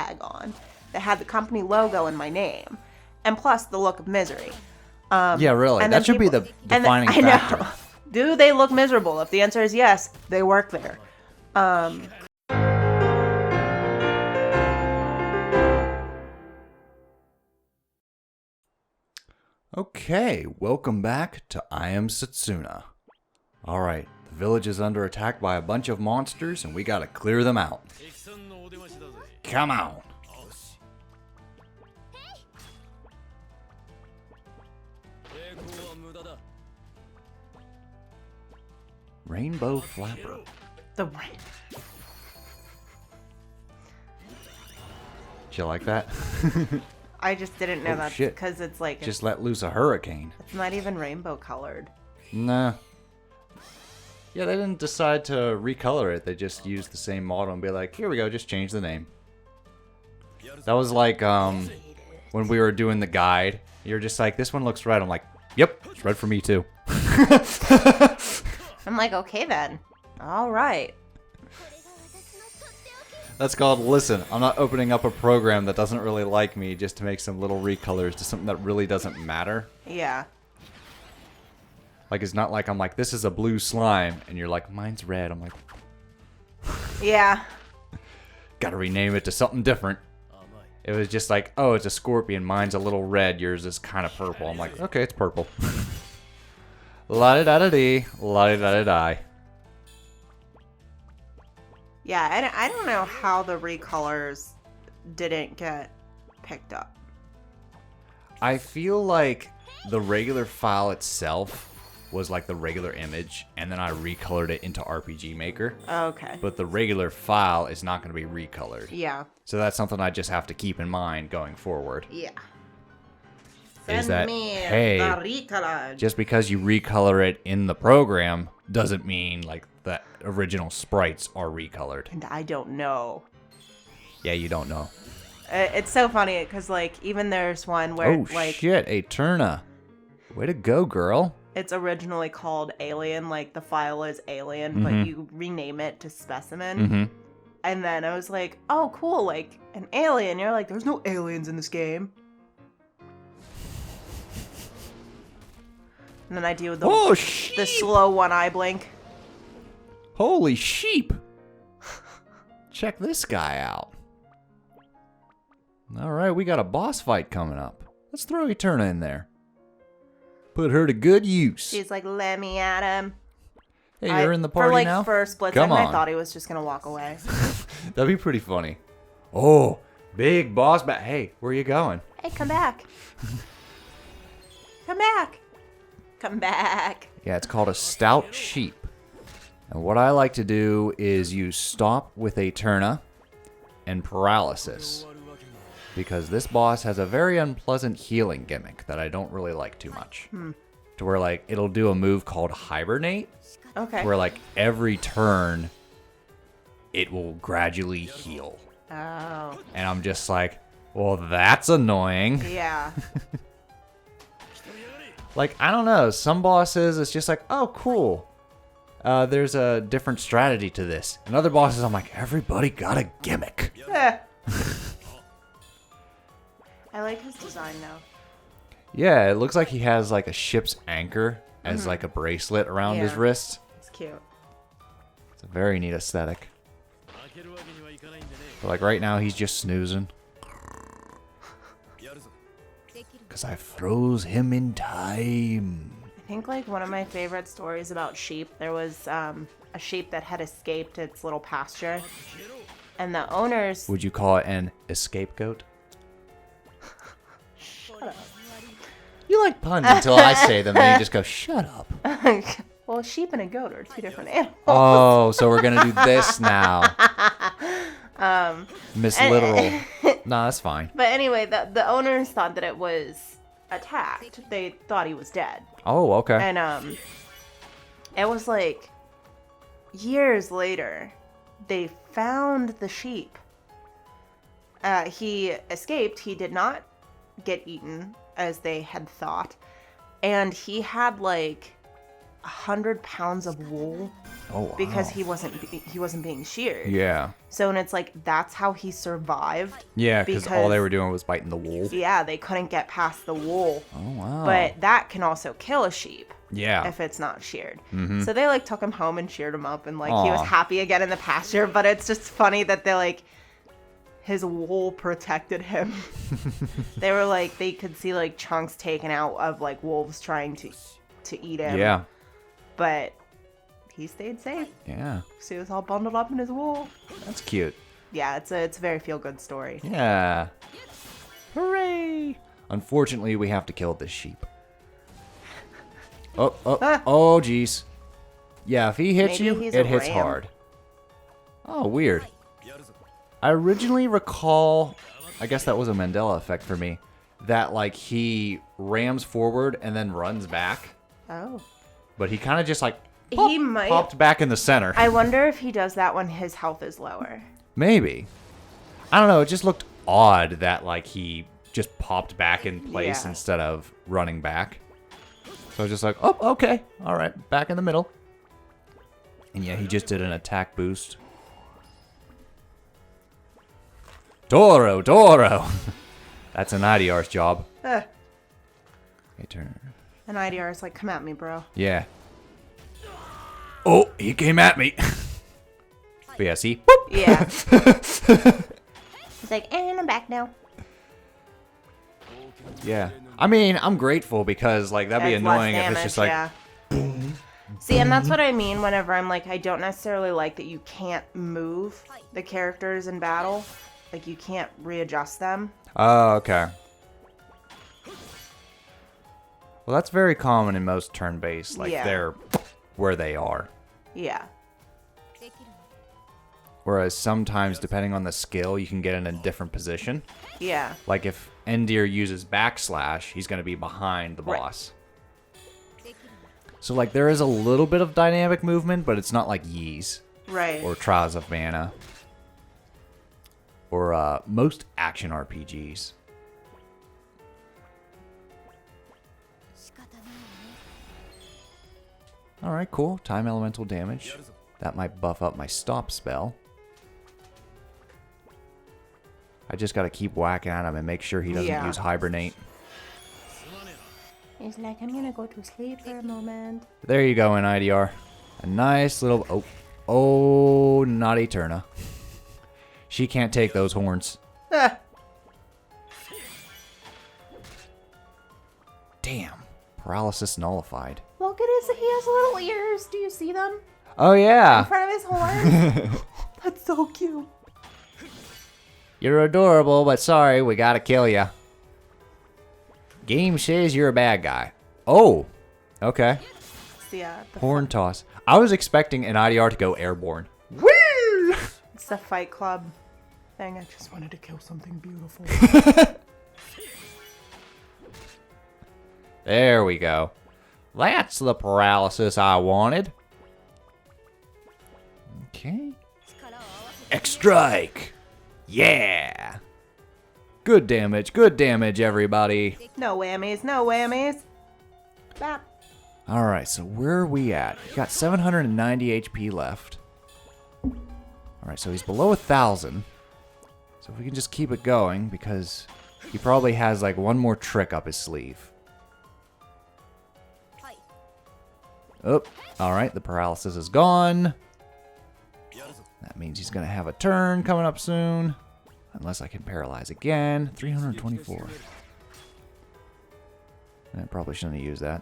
tag on that had the company logo and my name, and plus the look of misery. Yeah, really. That should be the defining factor. I know. Do they look miserable? If the answer is yes, they work there. Okay, welcome back to I Am Setsuna. Alright, the village is under attack by a bunch of monsters and we gotta clear them out. Come on! Rainbow Flapper. The rain. Did you like that? I just didn't know that shit. because it's like Just let loose a hurricane. it's not even rainbow colored. Nah. Yeah, they didn't decide to recolor it. They just used the same model and be like, here we go, just change the name. That was like when we were doing the guide. You're just like, this one looks red. I'm like, yep, it's red for me too. I'm like, okay then. All right. That's called, listen, I'm not opening up a program that doesn't really like me just to make some little recolors to something that really doesn't matter. Yeah. Like, it's not like I'm like, this is a blue slime, and you're like, mine's red. I'm like, Yeah. gotta rename it to something different. It was just like, oh, it's a scorpion, mine's a little red, yours is kind of purple. I'm like, okay, it's purple. La-di-da-da-dee, la-di-da-da-die. Yeah, I don't know how the recolors didn't get picked up. I feel like the regular file itself was like the regular image, and then I recolored it into RPG Maker. Okay. But the regular file is not going to be recolored. Yeah. So that's something I just have to keep in mind going forward. Yeah. Is Send that, me hey, the recolor. just because you recolor it in the program doesn't mean like the original sprites are recolored. And I don't know. Yeah, you don't know. It's so funny because like even there's one where Oh like shit, Aeterna. Way to go, girl. it's originally called Alien, like the file is Alien, but you rename it to Specimen. Mm-hmm. And then I was like, oh cool, like an alien. You're like, there's no aliens in this game. And then I do the Oh, sheep! the slow one eye blink. Holy sheep! Check this guy out. Alright, we got a boss fight coming up. Let's throw Aeterna in there. Put her to good use. She's like, let me at him. Hey, you're in the party now? For a split Come second, on. I thought he was just gonna walk away. That'd be pretty funny. Oh, big boss bat. Hey, where you going? Hey, come back. Come back. Come back. Yeah, it's called a stout sheep. And what I like to do is use stop with Aeterna and paralysis. Because this boss has a very unpleasant healing gimmick that I don't really like too much. To where like it'll do a move called hibernate. Okay. Where like every turn it will gradually heal. Oh. And I'm just like, well, that's annoying. Yeah. Like, I don't know. Some bosses, it's just like, oh, cool. There's a different strategy to this. And other bosses, I'm like, everybody got a gimmick. I like his design though. Yeah, it looks like he has like a ship's anchor as like a bracelet around his Yeah. wrist. It's cute. It's a very neat aesthetic. But like right now, he's just snoozing. Because I froze him in time. I think like one of my favorite stories about sheep, there was a sheep that had escaped its little pasture. And the owners... Would you call it an escape goat? Shut up. You like puns until I say them, and you just go, shut up. Well, a sheep and a goat are two different animals. Oh, so we're gonna do this now. Miss Literal. Nah, that's fine. But anyway, the owners thought that it was attacked. They thought he was dead. Oh, okay. And it was like years later, they found the sheep. He escaped. He did not get eaten as they had thought. And he had like 100 pounds of wool Oh, wow. because he wasn't being sheared. Yeah. So, and it's like, that's how he survived. Yeah, because all they were doing was biting the wool. Yeah, they couldn't get past the wool. Oh, wow. But that can also kill a sheep. Yeah. If it's not sheared. Mm-hmm. So they like took him home and sheared him up, and like he was Aw. happy again in the pasture. But it's just funny that they like his wool protected him. They were like, they could see like chunks taken out of like wolves trying to eat him. Yeah. But he stayed safe. Yeah. So he was all bundled up in his wool. That's cute. Yeah, it's a very feel good story. Yeah. Hooray! Unfortunately, we have to kill this sheep. Oh, jeez. Yeah, if he hits Maybe you, he's it a hits ram. hard. Oh, weird. I originally recall, I guess that was a Mandela effect for me, that like he rams forward and then runs back, Oh. but he kind of just like He might. popped back in the center. I wonder if he does that when his health is lower. Maybe. I don't know. It just looked odd that like he just popped back in place Yeah. instead of running back. So I was just like, oh, okay. All right. Back in the middle. And yeah, he just did an attack boost. Doro. That's an IDR's job. Ugh. Okay, turn. And IDR is like, come at me, bro. Yeah. Oh, he came at me. But yeah, see? Boop. Yeah. He's like, and I'm back now. Yeah. I mean, I'm grateful because, like, that'd be It's less annoying if it's just like, yeah. See, and that's what I mean whenever I'm like, I don't necessarily like that you can't move the characters in battle. Like, you can't readjust them. oh, okay. Well, that's very common in most turn-based. Like, Yeah. they're where they are. Yeah. Whereas sometimes, depending on the skill, you can get in a different position. Yeah. Like, if Endir uses backslash, he's going to be behind the Right. boss. So, like, there is a little bit of dynamic movement, but it's not like Ys Right. or Trials of Mana or most action RPGs. Alright, cool. Time elemental damage. That might buff up my stop spell. I just gotta keep whacking at him and make sure he doesn't Yeah. use hibernate. He's like, I'm gonna go to sleep for a moment. There you go, NIDR. A nice little... Oh, not Aeterna. She can't take those horns. Ah. Damn. Paralysis nullified. Look at his, he has little ears. Do you see them? Oh, In yeah. front of his horns. That's so cute. You're adorable, but sorry, we gotta kill you. Game says you're a bad guy. Oh, okay. Yeah. Horn toss. I was expecting an IDR to go airborne. Woo! It's the Fight Club thing. I just wanted to kill something beautiful. There we go. That's the paralysis I wanted. Okay. X-Strike. Yeah. Good damage, everybody. No whammies, no whammies. Bap. Alright, so where are we at? We got 790 HP left. Alright, so he's below 1,000. So if we can just keep it going, because he probably has like one more trick up his sleeve. Oh, alright, the paralysis is gone. That means he's going to have a turn coming up soon. Unless I can paralyze again. 324. I probably shouldn't have used that.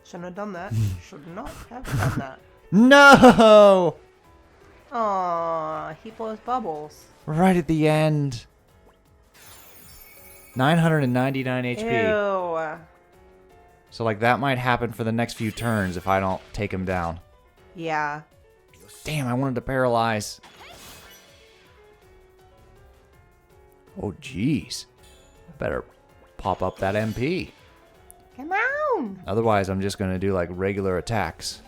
Shouldn't have done that. Should not have done that. No! Aww, he blows bubbles. Right at the end. 999 HP. Ew. So, like, that might happen for the next few turns if I don't take him down. Yeah. Damn, I wanted to paralyze. Oh, jeez. Better pop up that MP. Come on. Otherwise, I'm just going to do, like, regular attacks.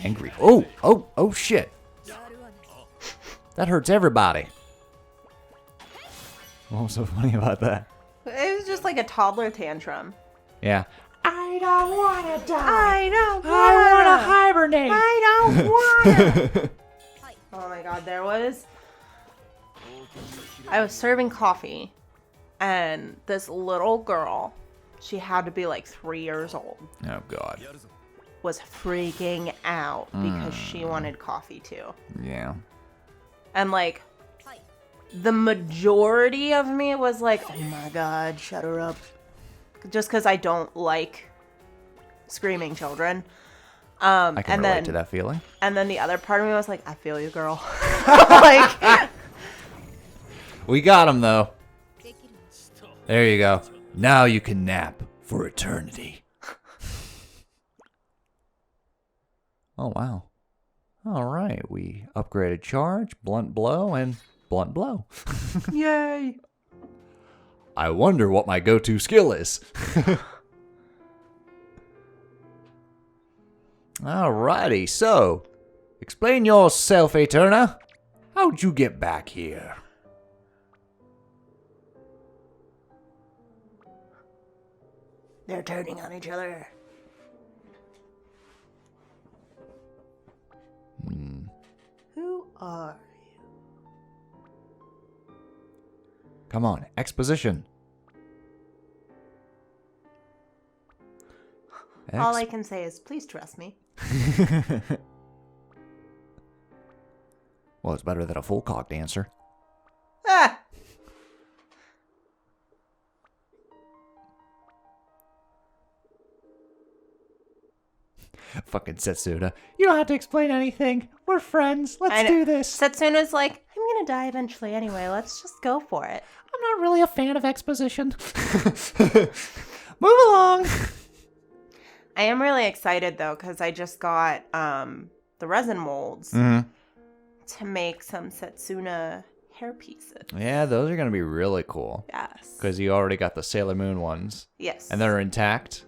Angry. Oh, shit. That hurts everybody. What was so funny about that? It was just like a toddler tantrum. Yeah. I I don't want to die. I don't I want to wanna. hibernate. I don't wanna. Oh my god, I was serving coffee, and this little girl, she had to be like 3 years old, Oh, God. was freaking out because she wanted coffee too. Yeah. And like, the majority of me was like, oh my god, shut her up. Just because I don't like screaming children. I can relate to that feeling. And then the other part of me was like, I feel you, girl. Like, We got him, though. There you go. Now you can nap for eternity. Oh, wow. All right. We upgraded charge, blunt blow, and blunt blow. yay. I wonder what my go-to skill is. Alrighty, so explain yourself, Aeterna. How'd you get back here? They're turning on each other. Who are you? Come on, exposition. All I can say is, please trust me. Well, it's better than a full cocked answer. Ah! Fucking Setsuna. You don't have to explain anything. We're friends. Let's do this. Setsuna's like, I'm gonna die eventually anyway. Let's just go for it. I'm not really a fan of exposition. Move along. I am really excited though, because I just got the resin molds to make some Setsuna hair pieces. Yeah, those are going to be really cool. Yes. Because you already got the Sailor Moon ones. Yes. And they're intact.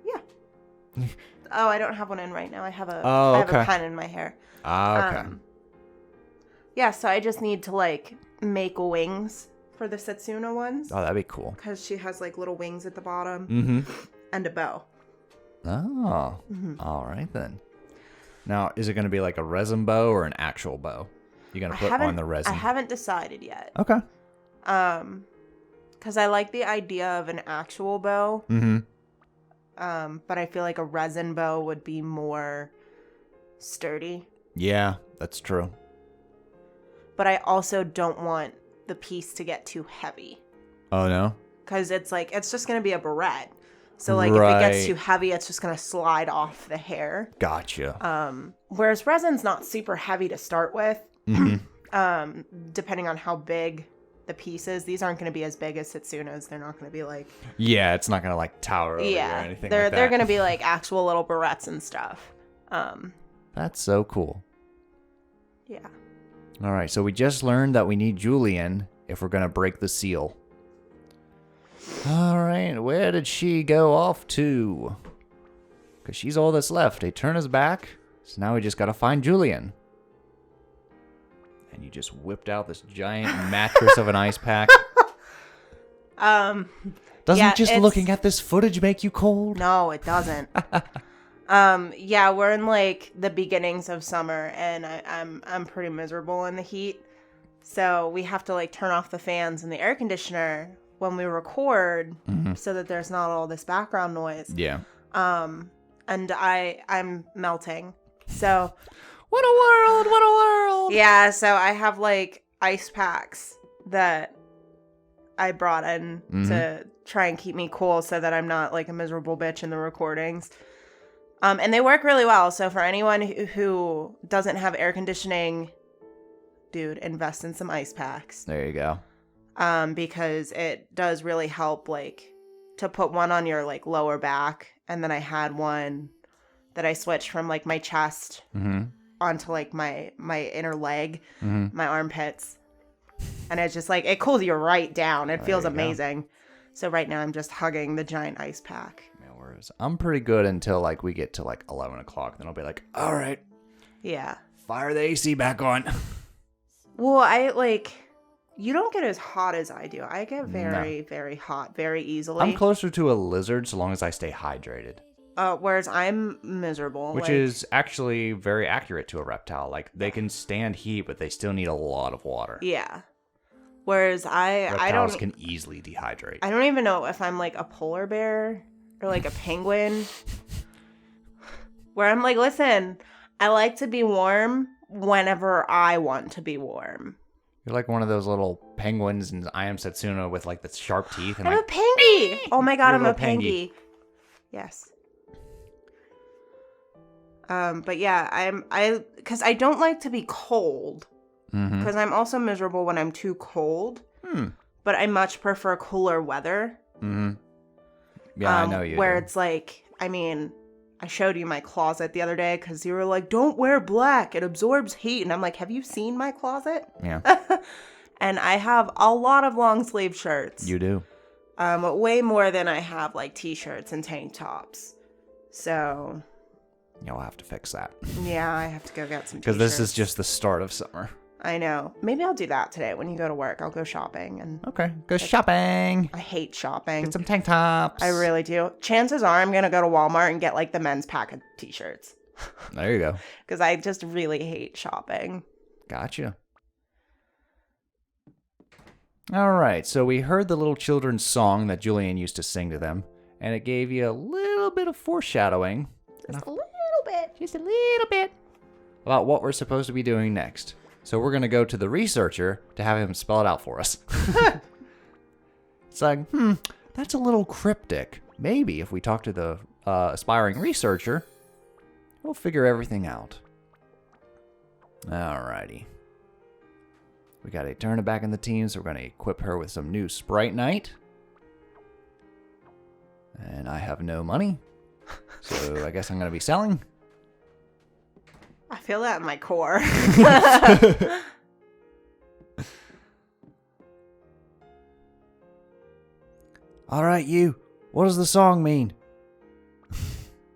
Yeah. Oh, I don't have one in right now. I have a Oh, I have okay. a pen in my hair. Ah, okay. Yeah, so I just need to like make wings for the Setsuna ones. Oh, that'd be cool. Because she has like little wings at the bottom Mm-hmm. and a bow. Oh, all right then. Now, is it going to be like a resin bow or an actual bow? You're going to put on the resin? I haven't decided yet. Okay. Because I like the idea of an actual bow. Mm-hmm. But I feel like a resin bow would be more sturdy. Yeah, that's true. But I also don't want the piece to get too heavy. Oh, no? Because it's like, it's just going to be a barrette. So, like, if it gets too heavy, it's just going to slide off the hair. Gotcha. Whereas resin's not super heavy to start with. Mm-hmm. Depending on how big the piece is. These aren't going to be as big as Setsuna's. They're not going to be like... Yeah, it's not going to, like, tower over you or anything like that. They're going to be, like, actual little barrettes and stuff. That's so cool. Yeah. All right, so we just learned that we need Julienne if we're going to break the seal. All right, where did she go off to? Because she's all that's left. Aeterna's back, so now we just got to find Julienne. And you just whipped out this giant mattress of an ice pack. Doesn't just looking at this footage make you cold? No, it doesn't. Yeah, we're in like the beginnings of summer, and I'm pretty miserable in the heat. So we have to like turn off the fans and the air conditioner when we record, so that there's not all this background noise. Yeah. And I'm melting. So What a world! What a world! yeah, so I have like ice packs that I brought in to try and keep me cool, so that I'm not like a miserable bitch in the recordings. And they work really well. So for anyone who doesn't have air conditioning, dude, invest in some ice packs. There you go. Because it does really help, like, to put one on your like lower back, and then I had one that I switched from like my chest onto like my inner leg, my armpits, and it's just like it cools you right down. It feels amazing. So right now I'm just hugging the giant ice pack. I'm pretty good until like we get to like 11 o'clock. Then I'll be like, all right, Yeah. fire the AC back on. Well, I like You don't get as hot as I do. I get very, very hot very easily. I'm closer to a lizard so long as I stay hydrated. Whereas I'm miserable. Which is actually very accurate to a reptile. Like, they can stand heat, but they still need a lot of water. Yeah. Whereas Reptiles can easily dehydrate. I don't even know if I'm like a polar bear or like a penguin. Where I'm like, listen, I like to be warm whenever I want to be warm. You're like one of those little penguins in I Am Setsuna with like the sharp teeth. And I'm like, a pengy. Oh my god, You're I'm a a pengy. Yes. But yeah, because I don't like to be cold. Because I'm also miserable when I'm too cold. But I much prefer cooler weather. Yeah, I know you where do. it's like, I mean, I showed you my closet the other day because you were like, don't wear black. It absorbs heat. And I'm like, have you seen my closet? Yeah. And I have a lot of long sleeve shirts. You do. Way more than I have like t-shirts and tank tops. So... You'll have to fix that. Yeah, I have to go get some t-shirts. Because this is just the start of summer. I know. Maybe I'll do that today when you go to work. I'll go shopping. And Okay, go shopping. I hate shopping. Get some tank tops. I really do. Chances are I'm going to go to Walmart and get like the men's pack of t-shirts. There you go. Because I just really hate shopping. Gotcha. All right, so we heard the little children's song that Julienne used to sing to them, and it gave you a little bit of foreshadowing. Just a little bit. Just a little bit. About what we're supposed to be doing next. So we're going to go to the researcher to have him spell it out for us. It's like, that's a little cryptic. Maybe if we talk to the aspiring researcher, we'll figure everything out. Alrighty. We got Aeterna back in the team, so we're going to equip her with some new Sprite Knight. And I have no money, so I guess I'm going to be selling. I feel that in my core. All right, you. What does the song mean?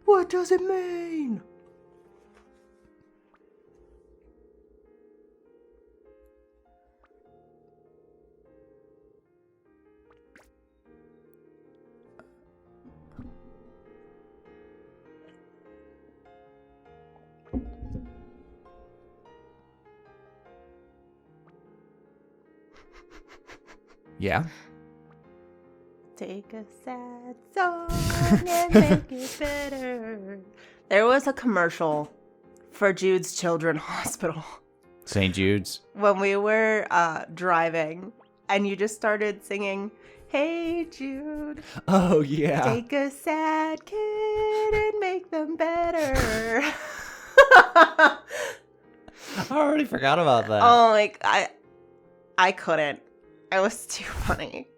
What does it mean? Yeah. Take a sad song and make it better. There was a commercial for Jude's Children's Hospital St. Jude's. when we were driving, and you just started singing, "Hey Jude, Oh, yeah. take a sad kid and make them better." I already forgot about that. Oh, like I couldn't. It was too funny.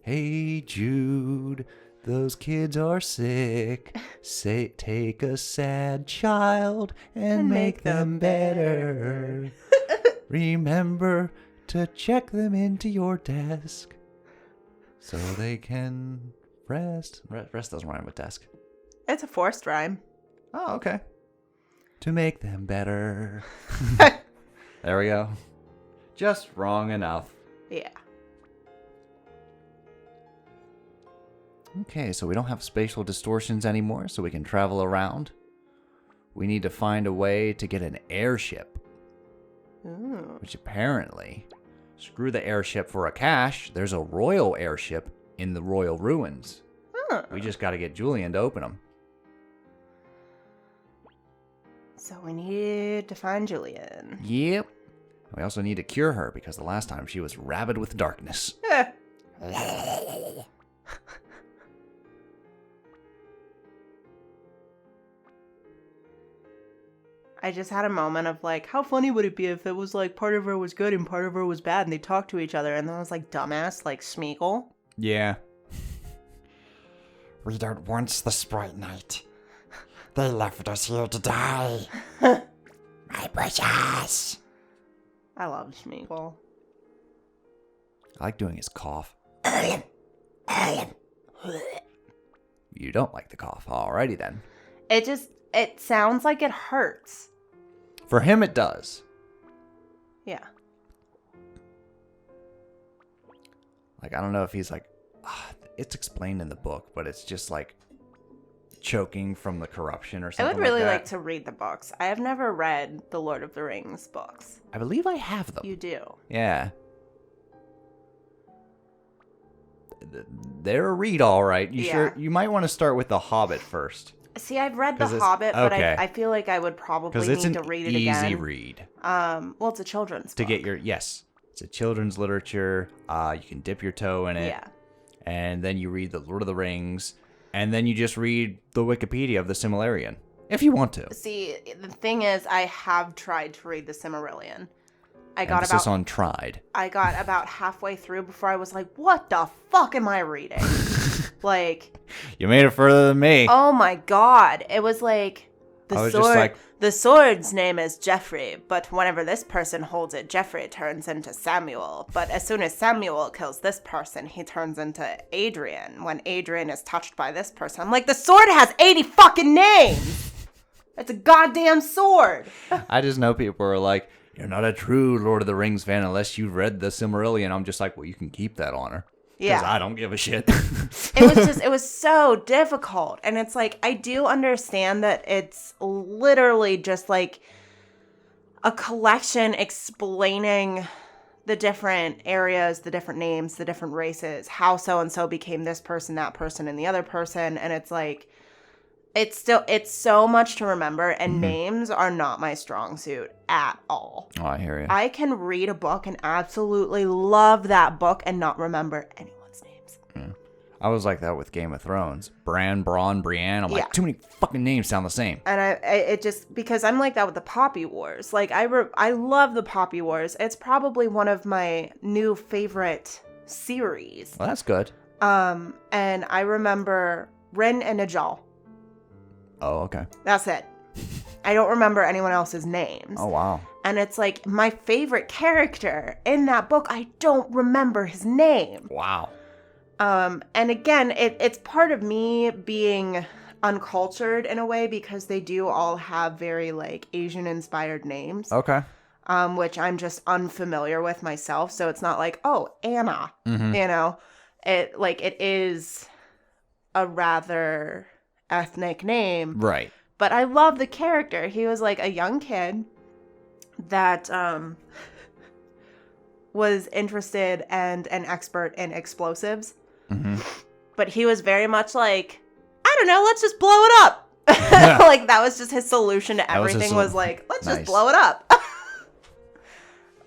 Hey, Jude, those kids are sick. Say, take a sad child and make them better. Remember to check them into your desk so they can rest. Rest doesn't rhyme with desk. It's a forced rhyme. Oh, okay. To make them better. There we go. Just wrong enough. Yeah. Okay, so we don't have spatial distortions anymore, so we can travel around. We need to find a way to get an airship. Ooh. Which apparently, screw the airship for a cache, there's a royal airship in the royal ruins. Huh. We just got to get Julienne to open them. So we need to find Julienne. Yep. We also need to cure her because the last time she was rabid with darkness. I just had a moment of like, how funny would it be if it was like part of her was good and part of her was bad and they talked to each other and then it was like dumbass, like Smeagol. Yeah. We don't want the Sprite Knight. They left us here to die. My precious. I love Smeagol. I like doing his cough. You don't like the cough. Alrighty then. It sounds like it hurts. For him, it does. Yeah. Like, I don't know if he's like, it's explained in the book, but it's just like choking from the corruption or I something. would really like like that. to read the books. I have never read the Lord of the Rings books. I believe I have them. You do. Yeah. They're a read, all right. You might want to start with The Hobbit first. See, I've read The 'Cause it's- Hobbit, but okay. I feel like I would probably Because need it's an to read it again. easy read. Well, it's a children's To book. get your, yes, it's a children's literature. You can dip your toe in it. Yeah. And then you read The Lord of the Rings. And then you just read the Wikipedia of the Silmarillion. If you want to. See, the thing is, I have tried to read the Silmarillion. Emphasis on tried. I got about halfway through before I was like, what the fuck am I reading? Like, You made it further than me. oh my god. It was like, I was just like- the sword's name is Jeffrey, but whenever this person holds it, Jeffrey turns into Samuel. But as soon as Samuel kills this person, he turns into Adrian. When Adrian is touched by this person, I'm like, the sword has 80 fucking names! It's a goddamn sword! I just know people are like, you're not a true Lord of the Rings fan unless you've read the Silmarillion. I'm just like, well, you can keep that honor. Because Yeah. I don't give a shit. It was so difficult. And it's like, I do understand that it's literally just like a collection explaining the different areas, the different names, the different races, how so-and-so became this person, that person, and the other person. And it's like, it's so much to remember, and names are not my strong suit at all. Oh, I hear you. I can read a book and absolutely love that book and not remember anyone's names. I was like that with Game of Thrones. Bran, Braun, Brienne. I'm Yeah. like, too many fucking names sound the same. And it just, because I'm like that with the Poppy Wars. Like, I love the Poppy Wars. It's probably one of my new favorite series. Well, that's good. And I remember Rin and Najal. Oh, okay. That's it. I don't remember anyone else's names. Oh, wow. And it's like my favorite character in that book, I don't remember his name. Wow. And again, it's part of me being uncultured in a way, because they do all have very like Asian inspired names, Okay. which I'm just unfamiliar with myself. So it's not like, oh, Anna, Mm-hmm. you know, it is a rather ethnic name. Right. But I love the character. He was like a young kid that was interested and an expert in explosives. Mm-hmm. But he was very much like, I don't know, let's just blow it up. Yeah. Like, that was just his solution to That was his everything, was like, let's Nice. just blow it up.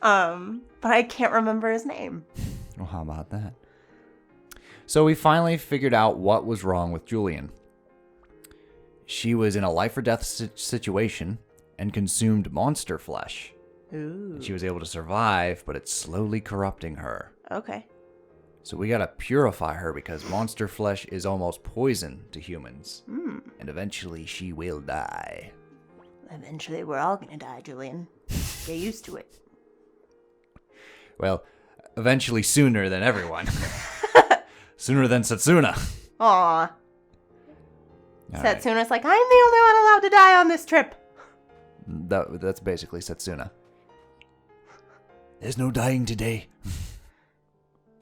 But I can't remember his name. Well, how about that? So we finally figured out what was wrong with Julienne. She was in a life or death situation and consumed monster flesh. Ooh. She was able to survive, but it's slowly corrupting her. Okay. So we gotta purify her because monster flesh is almost poison to humans. And eventually she will die. Eventually, we're all gonna die, Julian. Get used to it. Well, eventually sooner than everyone. Sooner than Setsuna. Aw. All right. Setsuna's like, I'm the only one allowed to die on this trip. That's basically Setsuna. There's no dying today.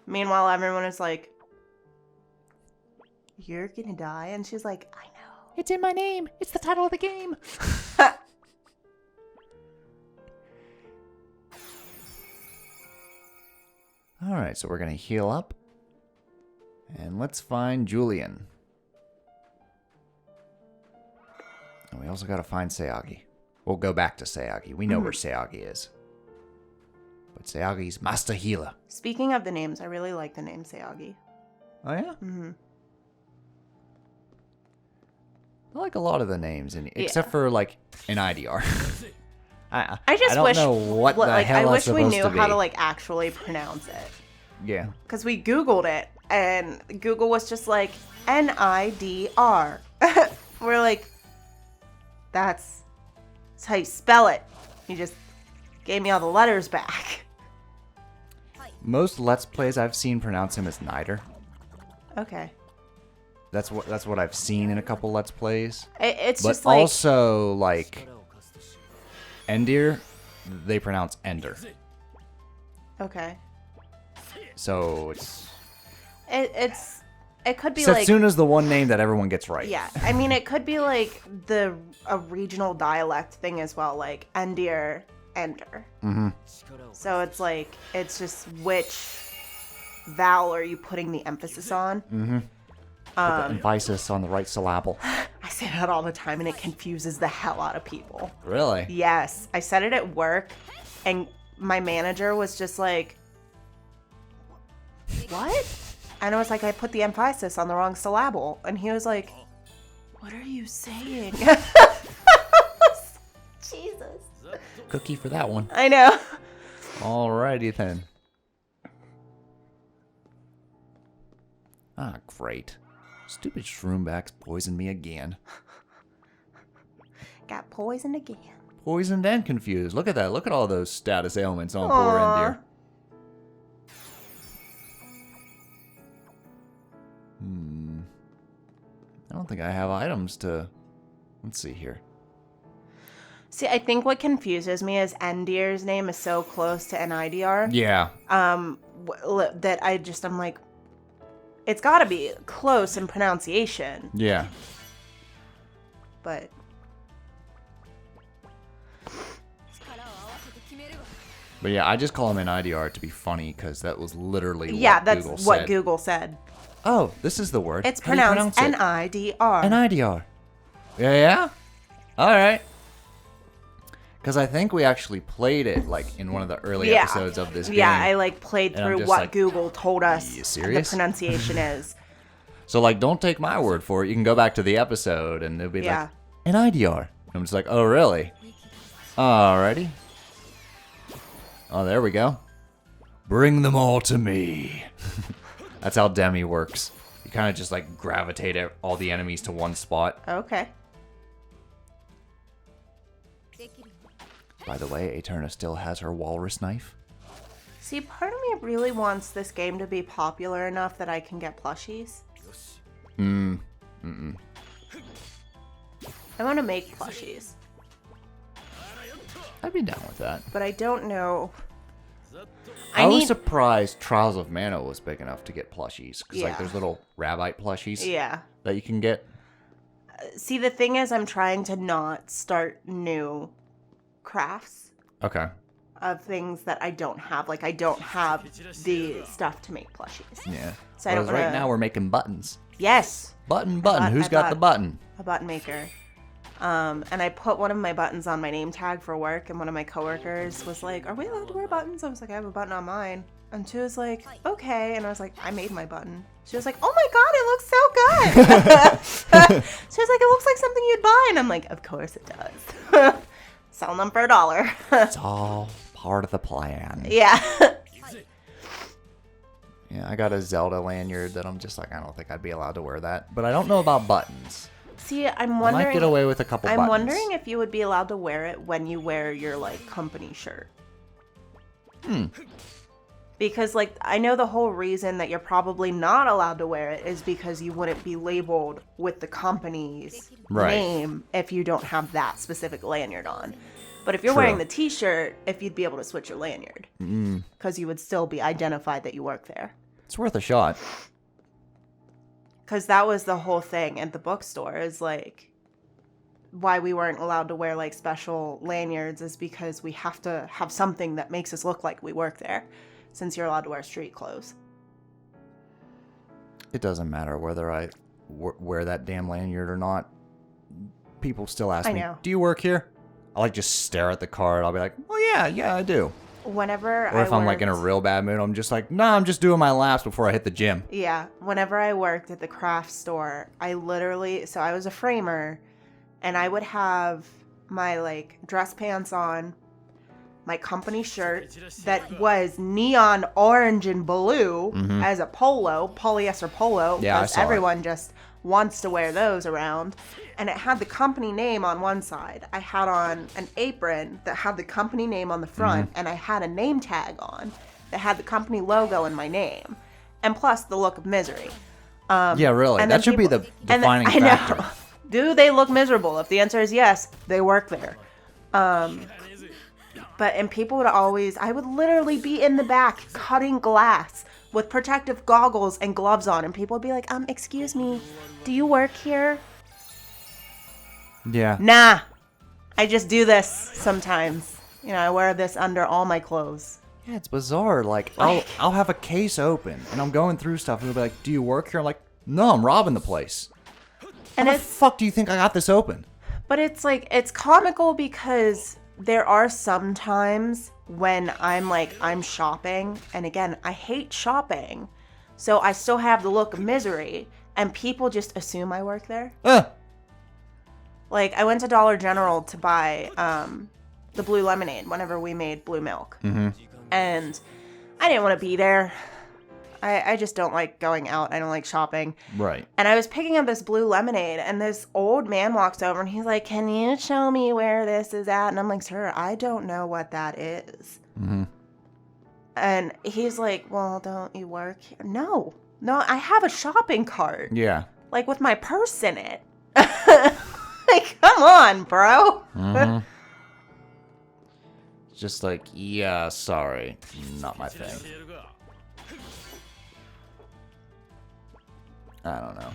Meanwhile, everyone is like, you're gonna die? And she's like, I know. It's in my name. It's the title of the game. All right, so we're going to heal up. And let's find Julienne. And we also got to find Sayagi. We'll go back to Sayagi. We know where Sayagi is. But Sayagi's Master Healer. Speaking of the names, I really like the name Sayagi. Oh, yeah? Mm-hmm. I like a lot of the names, except for, like, an IDR. I I just don't wish, know what the like, hell I wish that's we supposed knew to be. how to like actually pronounce it, Yeah. because we Googled it and Google was just like NIDR. We're like, that's how you spell it. You just gave me all the letters back. Most Let's Plays I've seen pronounce him as Nider. Okay, That's what I've seen in a couple Let's Plays. it's But just like, also, like, Endir, they pronounce Ender. okay, So it's it could be like Setsuna's the one name that everyone gets right. yeah. I mean, it could be like a regional dialect thing as well, like Endir, Ender. Mm-hmm. So it's like it's just which vowel are you putting the emphasis on? Mm-hmm. Put the emphasis on the right syllable. I say that all the time, and it confuses the hell out of people. Really? Yes, I said it at work, and my manager was just like, "What?" And I was like, "I put the emphasis on the wrong syllable," and he was like, "What are you saying?" Jesus. Cookie for that one. I know. Alrighty then. Ah, great. Stupid Shroombax poisoned me again. Got poisoned again. Poisoned and confused. Look at that. Look at all those status ailments on poor Endir. I don't think I have items to... Let's see here. See, I think what confuses me is Endir's name is so close to NIDR. Yeah. That I'm like, it's got to be close in pronunciation. Yeah. But yeah, I just call him an IDR to be funny because that was literally that's Google what said. Google said. Oh, this is the word. It's How do you pronounced pronounce it? NIDR. An IDR. Yeah? All right. Because I think we actually played it like in one of the early episodes of this game. Yeah, I like played And I'm through just what like, Google told us you the serious? pronunciation is. So like, don't take my word for it. You can go back to the episode and it'll be like, an IDR. And I'm just like, oh, really? Alrighty. Oh, there we go. Bring them all to me. That's how Demi works. You kind of just like gravitate all the enemies to one spot. Okay. By the way, Aeterna still has her walrus knife. See, part of me really wants this game to be popular enough that I can get plushies. I want to make plushies. I'd be down with that. But I don't know. I was surprised Trials of Mana was big enough to get plushies. Because like there's little rabbite plushies that you can get. See, the thing is, I'm trying to not start new crafts. Okay. Of things that I don't have. Like, I don't have the stuff to make plushies. Yeah. So I don't right now we're making buttons. Yes. Button. Who's got the button? A button maker. And I put one of my buttons on my name tag for work, and one of my coworkers was like, "Are we allowed to wear buttons?" I was like, "I have a button on mine." And she was like, "Okay." And I was like, "I made my button." She was like, "Oh my god, it looks so good." She was like, "It looks like something you'd buy." And I'm like, "Of course it does." Selling them for $1. It's all part of the plan. Yeah. Yeah, I got a Zelda lanyard that I'm just like, I don't think I'd be allowed to wear that. But I don't know about buttons. See, I'm wondering. I might get away with a couple buttons. I'm wondering if you would be allowed to wear it when you wear your, like, company shirt. Because, like, I know the whole reason that you're probably not allowed to wear it is because you wouldn't be labeled with the company's name if you don't have that specific lanyard on. But if you're wearing the t-shirt, if you'd be able to switch your lanyard. Because you would still be identified that you work there. It's worth a shot. Because that was the whole thing at the bookstore, is like, why we weren't allowed to wear like special lanyards is because we have to have something that makes us look like we work there, since you're allowed to wear street clothes. It doesn't matter whether I wear that damn lanyard or not. People still ask me, do you work here? I'll like just stare at the card. I'll be like, oh yeah, I do. Whenever or if I'm like in a real bad mood, I'm just like, nah, I'm just doing my laps before I hit the gym. Yeah, whenever I worked at the craft store, I was a framer, and I would have my like dress pants on, my company shirt that was neon orange and blue as a polyester polo, because everyone just wants to wear those around. And it had the company name on one side. I had on an apron that had the company name on the front, and I had a name tag on that had the company logo and my name. And plus the look of misery. Yeah, really. That should be the defining factor. I know. Do they look miserable? If the answer is yes, they work there. And people would I would literally be in the back cutting glass with protective goggles and gloves on, and people would be like, excuse me, do you work here? Yeah. Nah, I just do this sometimes. You know, I wear this under all my clothes. Yeah, it's bizarre. Like, I'll have a case open, and I'm going through stuff, and they'll be like, do you work here? I'm like, no, I'm robbing the place. And How the fuck do you think I got this open? But it's like, it's comical because there are some times when I'm shopping, and again, I hate shopping, so I still have the look of misery, and people just assume I work there. Like, I went to Dollar General to buy the blue lemonade whenever we made blue milk. Mm-hmm. And I didn't want to be there. I just don't like going out. I don't like shopping. Right. And I was picking up this blue lemonade, and this old man walks over, and he's like, can you show me where this is at? And I'm like, sir, I don't know what that is. Mm-hmm. And he's like, well, don't you work here? No, I have a shopping cart. Yeah. Like, with my purse in it. Like, come on, bro. Mm-hmm. Just like, yeah, sorry, not my thing. I don't know.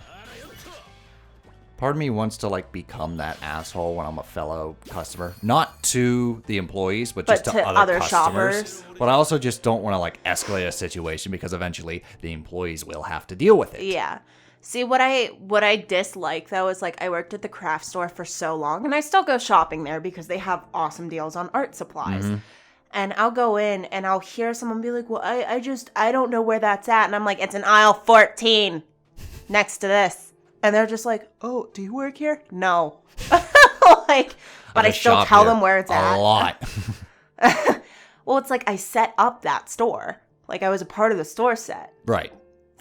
Part of me wants to like become that asshole when I'm a fellow customer, not to the employees, but just to other customers. Shoppers. But I also just don't want to like escalate a situation because eventually the employees will have to deal with it. Yeah. See, what I dislike though is like I worked at the craft store for so long, and I still go shopping there because they have awesome deals on art supplies. Mm-hmm. And I'll go in and I'll hear someone be like, well, I don't know where that's at. And I'm like, it's in aisle 14 next to this. And they're just like, oh, do you work here? No. Like, but I still tell them where it's at. A lot. Well, it's like I set up that store. Like, I was a part of the store set. Right.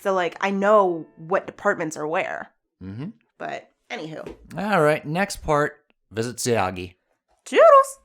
So, like, I know what departments are where. Mm-hmm. But, anywho. All right, next part, visit Seagi. Toodles!